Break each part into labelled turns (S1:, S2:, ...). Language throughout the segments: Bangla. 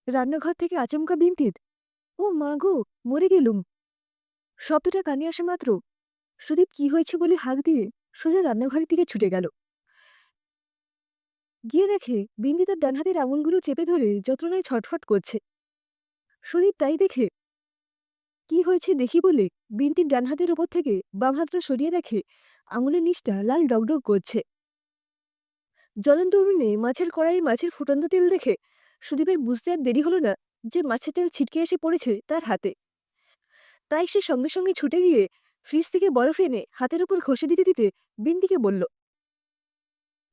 S1: রান্নাঘর থেকে আচমকা বিন্তির ও মা গো, মরে গেলুম। শব্দটা কানে আসা মাত্র সুদীপ কি হয়েছে বলে হাঁক দিয়ে সোজা রান্নাঘরের দিকে ছুটে গেল। গিয়ে দেখে বিন্দি তার ডান হাতের আঙুলগুলো চেপে ধরে যন্ত্রণায় ছটফট করছে। সুদীপ তাই দেখে কি হয়েছে দেখি বলে বিন্তির ডান হাতের ওপর থেকে বাম হাতটা সরিয়ে দেখে আঙুলের নিচটা লাল ডগডগ করছে। জ্বলন্ত উনুনে মাছের কড়াইয়ে মাছের ফুটন্ত তেল দেখে সুদীপের বুঝতে আর দেরি হলো না যে মাছের তেল ছিটকে এসে পড়েছে তার হাতে। তাই সে সঙ্গে সঙ্গে ছুটে গিয়ে ফ্রিজ থেকে বরফ এনে হাতের উপর ঘষে দিতে দিতে বিন্দিকে বলল,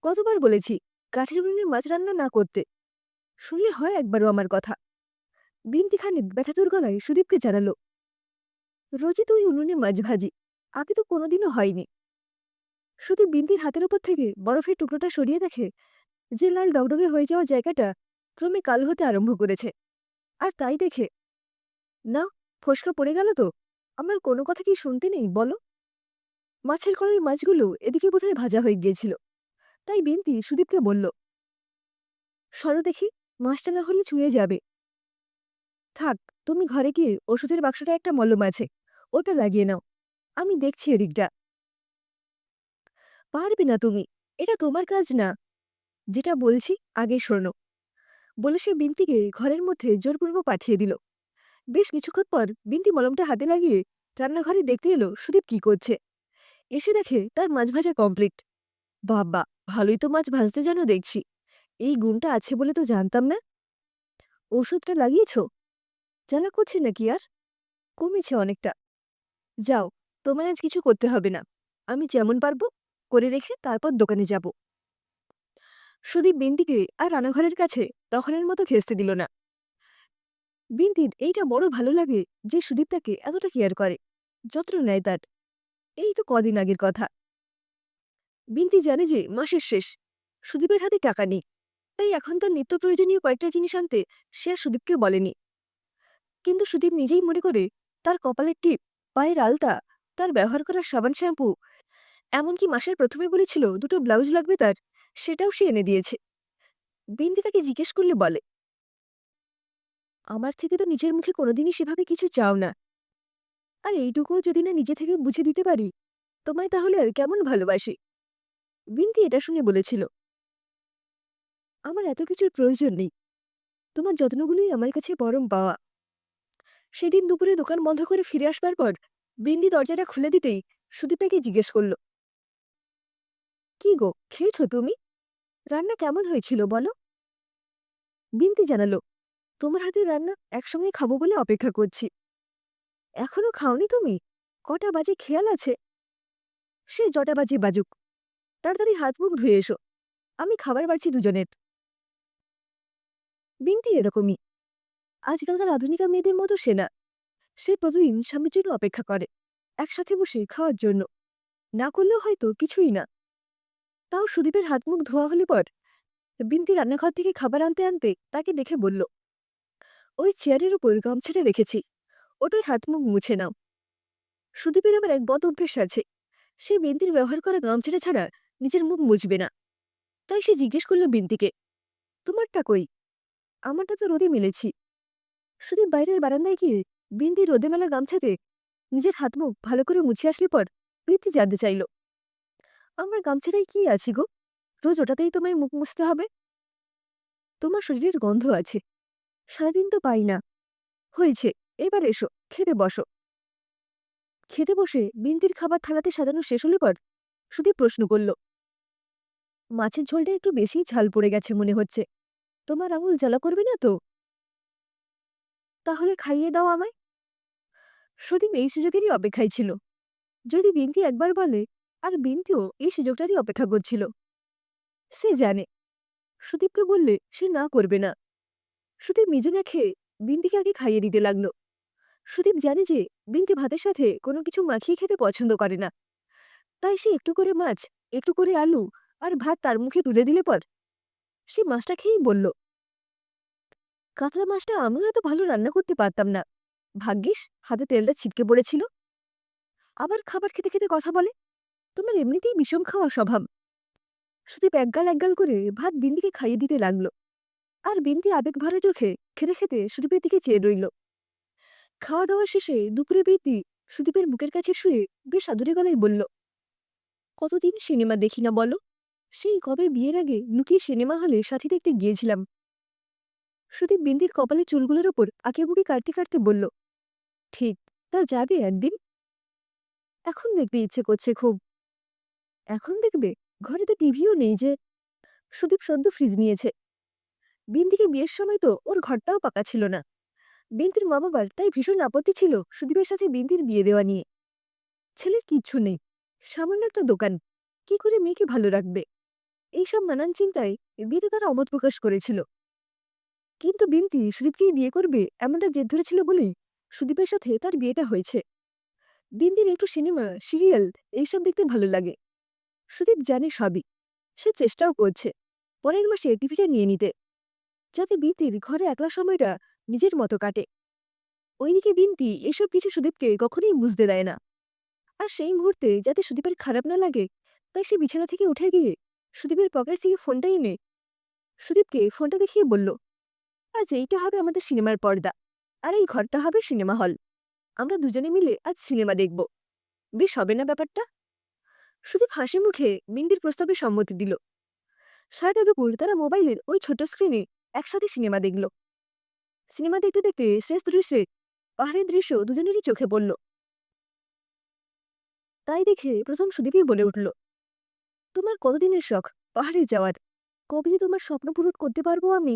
S1: কতবার বলেছি কাঠের উনুনে মাছ রান্না না করতে, শুনলে হয় একবারও আমার কথা। বিন্তি খানিক ব্যথাতুর গলায় সুদীপকে জানালো, রোজই তুই উনুনে মাছ ভাজি, আগে তো কোনোদিনও হয়নি। সুদীপ বিন্তির হাতের উপর থেকে বরফের টুকরোটা সরিয়ে দেখে যে লাল ডগডগে হয়ে যাওয়া জায়গাটা ক্রমে কালো হতে আরম্ভ করেছে। আর তাই দেখে, না, ফোসকা পড়ে গেল তো, আমার কোনো কথা কি শুনতে নেই বলো। মাছের কড়াই মাছগুলো এদিকে বোধহয় ভাজা হয়ে গিয়েছিল। তাই বিন্তি সুদীপকে বলল, সরো দেখি, মাছটা না হলে ছুঁয়ে যাবে। থাক, তুমি ঘরে গিয়ে ওষুধের বাক্সটা একটা মলম আছে, ওটা লাগিয়ে নাও, আমি দেখছি এদিকটা। পারবে না তুমি, এটা তোমার কাজ না। যেটা বলছি আগে শোনো, বলে সে বিন্তিকে ঘরের মধ্যে জোরপূর্বক পাঠিয়ে দিল। বেশ কিছুক্ষণ পর বিন্তি মলমটা হাতে লাগিয়ে রান্নাঘরে দেখতে এলো সুদীপ কি করছে। এসে দেখে তার মাছ ভাজা কমপ্লিট। বাবা, ভালোই তো মাছ ভাজতে জানো দেখছি, এই গুণটা আছে বলে তো জানতাম না। ওষুধটা লাগিয়েছ? জ্বালা করছে নাকি আর? কমেছে অনেকটা। যাও, তোমার আজ কিছু করতে হবে না, আমি যেমন পারবো করে রেখে তারপর দোকানে যাব। সুদীপ বিন্দিকে আর রান্নাঘরের কাছে তখনের মতো ঘেঁষতে দিল না। বিন্দির এইটা বড় ভালো লাগে যে সুদীপ তাকে এতটা কেয়ার করে, যত্ন নেয় তার। এই তো কদিন আগের কথা। বিন্তি জানে যে মাসের শেষ, সুদীপের হাতে টাকা নেই। তাই এখন তার নিত্য প্রয়োজনীয় কয়েকটা জিনিস আনতে সে আর সুদীপকে বলেনি। কিন্তু সুদীপ নিজেই মনে করে তার কপালের টিপ, পায়ের আলতা, তার ব্যবহার করা সাবান শ্যাম্পু, এমনকি মাসের প্রথমে বলেছিল দুটো ব্লাউজ লাগবে তার, সেটাও সে এনে দিয়েছে। বিন্দি তাকে জিজ্ঞেস করলে বলে, আমার থেকে তো নিজের মুখে কোনোদিনই সেভাবে কিছু চাও না, আর এইটুকুও যদি না নিজে থেকে বুঝে দিতে পারি তোমায়, তাহলে আর কেমন ভালোবাসি। বিন্দি এটা শুনে বলেছিল, আমার এত কিছুর প্রয়োজন নেই, তোমার যত্নগুলোই আমার কাছে পরম পাওয়া। সেদিন দুপুরে দোকান বন্ধ করে ফিরে আসবার পর বিন্দি দরজাটা খুলে দিতেই সুদীপ তাকে জিজ্ঞেস করল, কি গো, খেয়েছো তুমি? রান্না কেমন হয়েছিল বলো। বিন্তি জানালো, তোমার হাতের রান্না একসঙ্গে খাবো বলে অপেক্ষা করছি। এখনো খাওনি তুমি? কটা বাজে খেয়াল আছে? সে জটা বাজে বাজুক, তাড়াতাড়ি হাত মুখ ধুয়ে এসো, আমি খাবার বাড়ছি দুজনের। বিন্তি এরকমই, আজকালকার আধুনিকা মেয়েদের মতো সে না। সে প্রতিদিন স্বামীর জন্য অপেক্ষা করে, একসাথে বসে খাওয়ার জন্য, না করলেও হয়তো কিছুই না। তাও সুদীপের হাত মুখ ধোয়া হলে পর বিন্তি রান্নাঘর থেকে খাবার আনতে আনতে তাকে দেখে বলল, ওই চেয়ারের উপর গামছাটা রেখেছি, ওটাই হাত মুখ মুছে নাও। সুদীপের আবার এক বদ অভ্যেস আছে, সে বিন্তির ব্যবহার করা গামছাটা ছাড়া নিজের মুখ মুছবে না। তাই সে জিজ্ঞেস করল বিন্তিকে, তোমারটা কই? আমারটা তো রোদে মেলেছি। সুদীপ বাইরের বারান্দায় গিয়ে বিন্তির রোদে মেলা গামছাতে নিজের হাত মুখ ভালো করে মুছে আসলে পর বিন্তি জানতে চাইল, আমার গামছাটাই কি আছে গো, রোজ ওটাতেই তোমায় মুখ মুছতে হবে? তোমার শরীরের গন্ধ আছে, সারাদিন তো পাই না। হয়েছে, এবার এসো খেতে বসো। খেতে বসে বিন্তির খাবার থালাতে সাজানো শেষ হলে পর সুদীপ প্রশ্ন করল, মাছের ঝোলটা একটু বেশি ঝাল পড়ে গেছে মনে হচ্ছে, তোমার আঙুল জ্বালা করবে না তো? তাহলে খাইয়ে দাও আমায়। সুদীপ এই সুযোগেরই অপেক্ষায় ছিল, যদি বিন্তি একবার বলে। আর বিন্তিও এই সুযোগটারই অপেক্ষা করছিল। সে জানে সুদীপকে বললে সে না করবে না। সুদীপ নিজে না খেয়ে বিন্তিকে আগে খাইয়ে দিতে লাগলো। সুদীপ জানে যে বিন্তি ভাতের সাথে কোনো কিছু মাখিয়ে খেতে পছন্দ করে না। তাই সে একটু করে মাছ, একটু করে আলু আর ভাত তার মুখে তুলে দিলে পর সে মাছটা খেয়েই বলল, কাতলা মাছটা আমিও এত ভালো রান্না করতে পারতাম না, ভাগ্যিস হাতে তেলটা ছিটকে পড়েছিল। আবার খাবার খেতে খেতে কথা বলে, তোমার এমনিতেই বিষম খাওয়া স্বভাব। সুদীপ একগাল একগাল করে ভাত বিন্দিকে খাইয়ে দিতে লাগলো। আর বিন্তি আবেগভরা চোখে খেতে খেতে সুদীপের দিকে চেয়ে রইল। খাওয়া দাওয়া শেষে দুপুরে বিন্তি সুদীপের বুকের কাছে শুয়ে বেশ আদুরে গলায় বলল, কতদিন সিনেমা দেখি না বলো। সেই কবে বিয়ের আগে লুকিয়ে সিনেমা হলে সাথী দেখতে গিয়েছিলাম। সুদীপ বিন্দির কপালে চুলগুলোর ওপর আঁকেবুকে কাটতে কাটতে বলল, ঠিক, তা যাবে একদিন? এখন দেখতে ইচ্ছে করছে খুব। এখন দেখবে? ঘরে তো টিভিও নেই যে। সুদীপ সদ্য ফ্রিজ নিয়েছে। বিন্দিকে বিয়ের সময় তো ওর ঘরটাও পাকা ছিল না। বিন্তির মা বাবার তাই ভীষণ আপত্তি ছিল সুদীপের সাথে বিন্তির বিয়ে দেওয়া নিয়ে। ছেলের কিচ্ছু নেই, সামান্য একটা দোকান, কি করে মেয়েকে ভালো রাখবে, এইসব নানান চিন্তায় বিয়েতে তারা অমত প্রকাশ করেছিল। কিন্তু বিন্তি সুদীপকেই বিয়ে করবে এমনটা জেদ ধরেছিল বলেই সুদীপের সাথে তার বিয়েটা হয়েছে। বিন্দির একটু সিনেমা, সিরিয়াল এইসব দেখতে ভালো লাগে। সুদীপ জানে সবই। সে চেষ্টাও করছে পরের মাসে টিভিটা নিয়ে নিতে, যাতে বিন্তির ঘরে একলা সময়টা নিজের মতো কাটে। ওইদিকে বিন্তি এসব কিছু সুদীপকে কখনোই বুঝতে দেয় না। আর সেই মুহূর্তে যাতে সুদীপের খারাপ না লাগে, তাই সে বিছানা থেকে উঠে গিয়ে সুদীপের পকেট থেকে ফোনটা এনে সুদীপকে ফোনটা দেখিয়ে বলল, আজ এইটা হবে আমাদের সিনেমার পর্দা, আর এই ঘরটা হবে সিনেমা হল। আমরা দুজনে মিলে আজ সিনেমা দেখব। বেশ হবে না ব্যাপারটা? সুদীপ হাসি মুখে বিন্দির প্রস্তাবে সম্মতি দিল। সারাটা দুপুর তারা মোবাইলের ওই ছোট স্ক্রিনে একসাথে সিনেমা দেখল। সিনেমা দেখতে দেখতে শেষ দৃশ্যে পাহাড়ের দৃশ্য দুজনেরই চোখে পড়ল। তাই দেখে প্রথম সুদীপই বলে উঠল, তোমার কতদিনের শখ পাহাড়ে যাওয়ার? কবে যে তোমার স্বপ্ন পূরণ করতে পারবো আমি।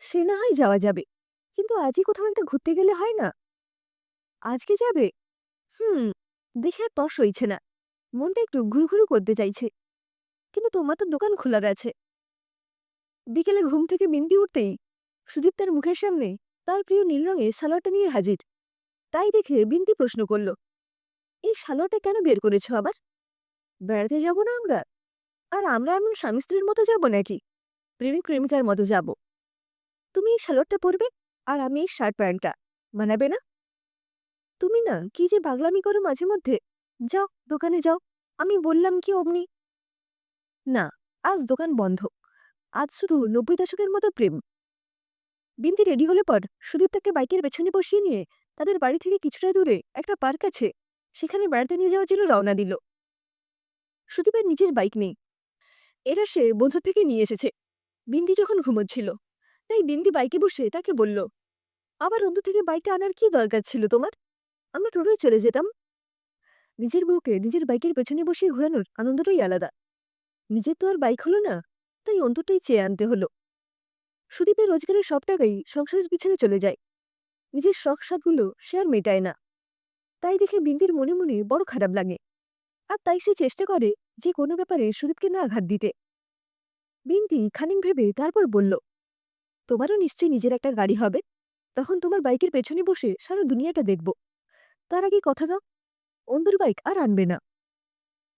S1: সে না হয় যাওয়া যাবে, কিন্তু আজই কোথাও একটা ঘুরতে গেলে হয় না? আজকে যাবে? হুম, দেখে আর তর সইছে না। মনটা একটু ঘুরঘুরু করতে চাইছে, কিন্তু তোমার তো দোকান খোলা আছে। বিকেলে ঘুম থেকে বিন্দি উঠতেই সুদীপ তার মুখের সামনে তার প্রিয় নীল রঙের সালোয়ারটা নিয়ে হাজির। তাই দেখে বিন্দি প্রশ্ন করল, এই সালোয়ারটা কেন বের করেছ আবার? বেড়াতে যাব না আমরা? আর আমরা এমন স্বামী স্ত্রীর মতো যাব নাকি? প্রেমিক প্রেমিকার মতো যাব। তুমি এই সালোয়ারটা পরবে, আর আমি এই শার্ট প্যান্টটা। মানাবে না? তুমি না কি যে পাগলামি করো মাঝে মধ্যে। যাও দোকানে যাও, আমি বললাম কি অমনি। না, আজ দোকান বন্ধ। আজ শুধু ৯০ দশকের মতো প্রেম। বিন্দি রেডি হলে পর সুদীপ তাকে বাইকের পেছনে বসিয়ে নিয়ে তাদের বাড়ি থেকে কিছুটা দূরে একটা পার্ক আছে, সেখানে বেড়াতে নিয়ে যাওয়ার জন্য রওনা দিল। সুদীপের নিজের বাইক নেই, এটা সে বন্ধু থেকে নিয়ে এসেছে। বিন্দি যখন ঘুমোচ্ছিল, তাই বিন্দি বাইকে বসে তাকে বলল, আবার অন্ত থেকে বাইকটা আনার কি দরকার ছিল তোমার? আমরা টোটোয় চলে যেতাম। নিজের বউকে নিজের বাইকের পেছনে বসিয়ে ঘোরানোর আনন্দটাই আলাদা। নিজের তো আর বাইক হলো না, তাই অন্তটাই চেয়ে আনতে হলো। সুদীপের রোজগারের সব টাকাই সংসারের পিছনে চলে যায়, নিজের শখ সাধগুলো সে আর মেটায় না। তাই দেখে বিন্দির মনে মনে বড় খারাপ লাগে। আর তাই সে চেষ্টা করে যে কোনো ব্যাপারে সুদীপকে না আঘাত দিতে। বিন্দি খানিক ভেবে তারপর বলল, তোমারও নিশ্চয়ই নিজের একটা গাড়ি হবে, তখন তোমার বাইকের পেছনে বসে সারা দুনিয়াটা দেখব। তার আগে কথা দাও, অন্ধুর বাইক আর আনবে না।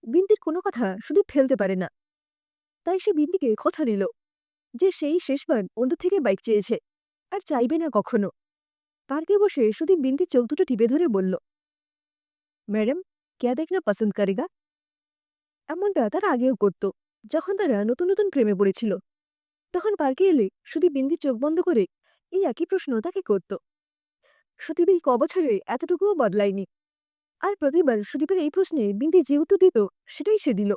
S1: বিন্দির কোনো কথা সুদীপ ফেলতে পারে না, তাই সে বিন্দিকে কথা দিল যে সেই শেষবার অন্ধু থেকে বাইক চেয়েছে, আর চাইবে না কখনো। পার্কে বসে সুদীপ বিন্দির চোখ দুটো টিপে ধরে বলল, ম্যাডাম, ক্যা দেখনা পছন্দ করেগা? এমনটা তারা আগেও করত, যখন তারা নতুন নতুন প্রেমে পড়েছিল। তখন পার্কে এলে সুদীপ বিন্দির চোখ বন্ধ করে এই একই প্রশ্ন তাকে করত। সুদীপ এই কবছরে এতটুকুও বদলায়নি। আর প্রতিবার সুদীপের এই প্রশ্নে বিন্দি যে উত্তর দিত সেটাই সে দিল,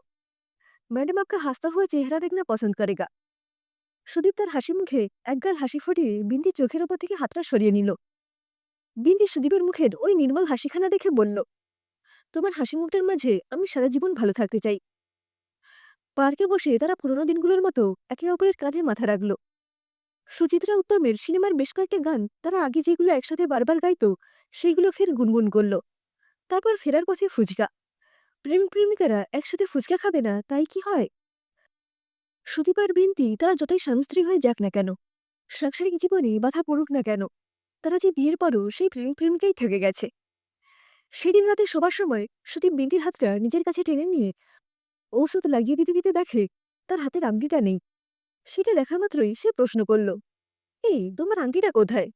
S1: ম্যাডাম আপকা হাসতা হুয়া চেহারা দেখনা পছন্দ করেগা। সুদীপ তার হাসি মুখে একগাল হাসি ফুটিয়ে বিন্দির চোখের ওপর থেকে হাতটা সরিয়ে নিল। বিন্দি সুদীপের মুখের ওই নির্মল হাসিখানা দেখে বলল, তোমার হাসি মুখটার মাঝে আমি সারা জীবন ভালো থাকতে চাই। পার্কে বসে তারা পুরোনো দিনগুলোর মতো একে অপরের কাঁধে মাথা রাখল। সুচিত্রা উত্তমের সিনেমার বেশ কয়েকটা গান তারা আগে যেগুলো একসাথে বারবার গাইত, সেইগুলো ফের গুনগুন করল। তারপর ফেরার পথে ফুচকা। প্রেমিক প্রেমিকারা একসাথে ফুচকা খাবে না তাই কি হয়? সুদীপ আর বিন্তি তারা যতই স্বামী স্ত্রী হয়ে যাক না কেন, সাংসারিক জীবনে বাধা পড়ুক না কেন, তারা যে বিয়ের পরও সেই প্রেমিক প্রেমিকাই থেকে গেছে। সেদিন রাতে শোবার সময় সুদীপ বিন্তির হাতটা নিজের কাছে টেনে নিয়ে ঔষধ লাগিয়ে দিতে দিতে দেখে তার হাতের আংটিটা নেই। সেটা দেখা মাত্রই সে প্রশ্ন করল, এই তোমার আংটিটা কোথায়?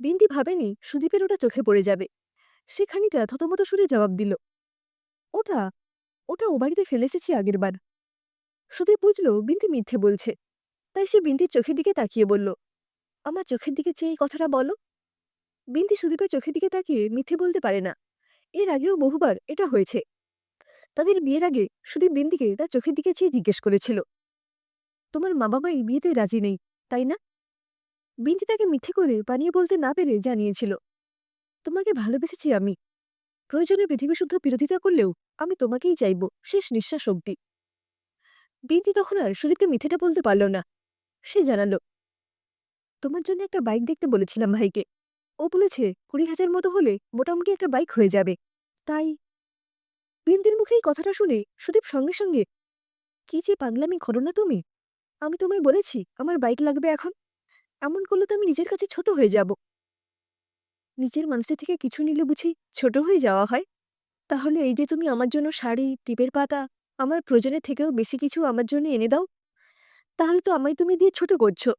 S1: বিন্তি ভাবেনি সুদীপের ওটা চোখে পড়ে যাবে। সে খানিকটা থতমত সুরে জবাব দিল, ওটা ওটা ও বাড়িতে ফেলে এসেছি আগের বার। সুদীপ বুঝল বিন্তি মিথ্যে বলছে। তাই সে বিন্তির চোখের দিকে তাকিয়ে বলল, আমার চোখের দিকে চেয়ে এই কথাটা বলো। বিন্তি সুদীপের চোখের দিকে তাকিয়ে মিথ্যে বলতে পারে না। এর আগেও বহুবার এটা হয়েছে। তাদের বিয়ের আগে সুদীপ বিন্তিকে তার চোখের দিকে চেয়ে জিজ্ঞেস করেছিল, তোমার মা বাবা এই বিয়েতে রাজি নেই, তাই না? বিন্তি তাকে মিথ্যে করে বানিয়ে বলতে না পেরে জানিয়েছিল, তোমাকে ভালোবেসেছি আমি। প্রয়োজনে পৃথিবী শুদ্ধ বিরোধিতা করলেও আমি তোমাকেই চাইব শেষ নিঃশ্বাস অব্দি। বিন্তি তখন আর সুদীপকে মিথ্যেটা বলতে পারল না। সে জানালো, তোমার জন্য একটা বাইক দেখতে বলেছিলাম ভাইকে। ও বলেছে 20,000 মতো হলে মোটামুটি একটা বাইক হয়ে যাবে। তাই বিন্তির মুখে এই কথাটা শুনে সুদীপ সঙ্গে সঙ্গে, কি যে পাগলামি করো না তুমি। আমি তোমায় বলেছি আমার বাইক লাগবে এখন। এমন করলে তো আমি নিজের কাছে ছোট হয়ে যাব। নিজের মানুষের থেকে কিছু নিলে বুঝি ছোট হয়ে যাওয়া হয়? তাহলে এই যে তুমি আমার জন্য শাড়ি, টিপের পাতা, আমার প্রয়োজনের থেকেও বেশি কিছু আমার জন্য এনে দাও, তাহলে তো আমায় তুমি দিয়ে ছোট করছো।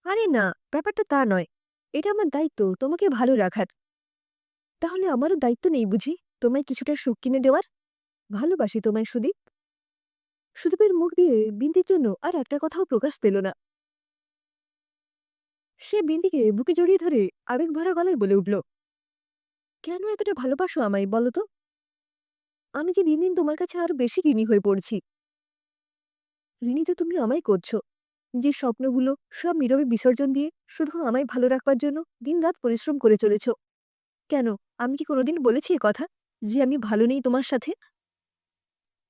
S1: আরে না, ব্যাপারটা তা নয়। এটা আমার দায়িত্ব তোমাকে ভালো রাখার। তাহলে আমারও দায়িত্ব নেই বুঝি তোমায় কিছুটা সুখ কিনে দেওয়ার? ভালোবাসি তোমায় সুদীপ। সুদীপের মুখ দিয়ে বিন্তির জন্য আর একটা কথাও প্রকাশ পেল না। সে বিন্দিকে বুকে জড়িয়ে ধরে আবেগভরা গলায় বলে উঠল, কেন এতটা ভালোবাসো আমায় বলো তো? আমি যে দিন দিন তোমার কাছে আরো বেশি ঋণী হয়ে পড়ছি। ঋণী তো তুমি আমায় করছো। নিজের স্বপ্নগুলো সব নীরবে বিসর্জন দিয়ে শুধু আমায় ভালো রাখবার জন্য দিনরাত পরিশ্রম করে চলেছ। কেন, আমি কি কোনোদিন বলেছি এ কথা যে আমি ভালো নেই তোমার সাথে?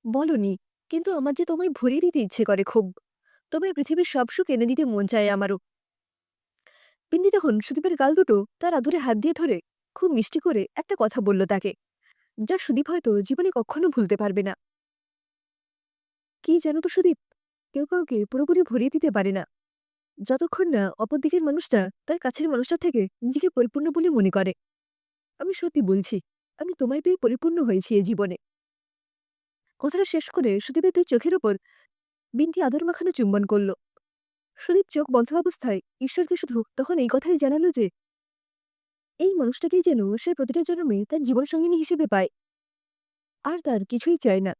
S1: বলনি, কিন্তু আমার যে তোমায় ভরিয়ে দিতে ইচ্ছে করে খুব। তোমায় পৃথিবীর সব সুখ এনে দিতে মন চায় আমারও। বিন্দি তখন সুদীপের গাল দুটো তার আদুরে হাত দিয়ে ধরে খুব মিষ্টি করে একটা কথা বলল তাকে, যা সুদীপ হয়তো জীবনে কখনো ভুলতে পারবে না। কি জানো তো সুদীপ, কেউ কাউকে পুরোপুরি ভরিয়ে দিতে পারে না, যতক্ষণ না অপর দিকের মানুষটা তার কাছের মানুষটা থেকে নিজেকে পরিপূর্ণ বলে মনে করে। আমি সত্যি বলছি, আমি তোমায় পেয়ে পরিপূর্ণ হয়েছি এই জীবনে। কথাটা শেষ করে সুদীপের দুই চোখের ওপর বিন্তি আদর মাখানো চুম্বন করল। সুদীপ চোখ বন্ধ অবস্থায় ঈশ্বরকে শুধু তখন এই কথাই জানালো যে এই মানুষটাকেই যেন সে প্রতিটা জন্মে তার জীবনসঙ্গিনী হিসেবে পায়, আর তার কিছুই চায় না।